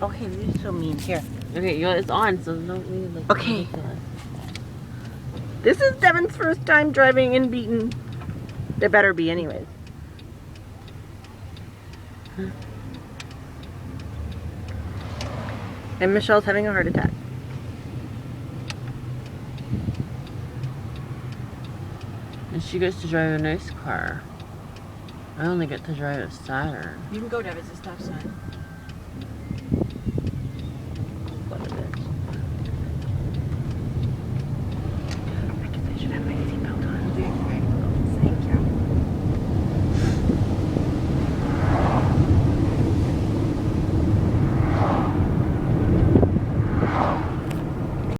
Okay, you're so mean. Here. Okay, it's on, so don't leave the. Okay. This is Devin's first time driving in Beaton. There better be, anyways. And Michelle's having a heart attack. And she gets to drive a nice car. I only get to drive a Saturn. You can go, Dev. It's a stop sign. I guess I should have my seat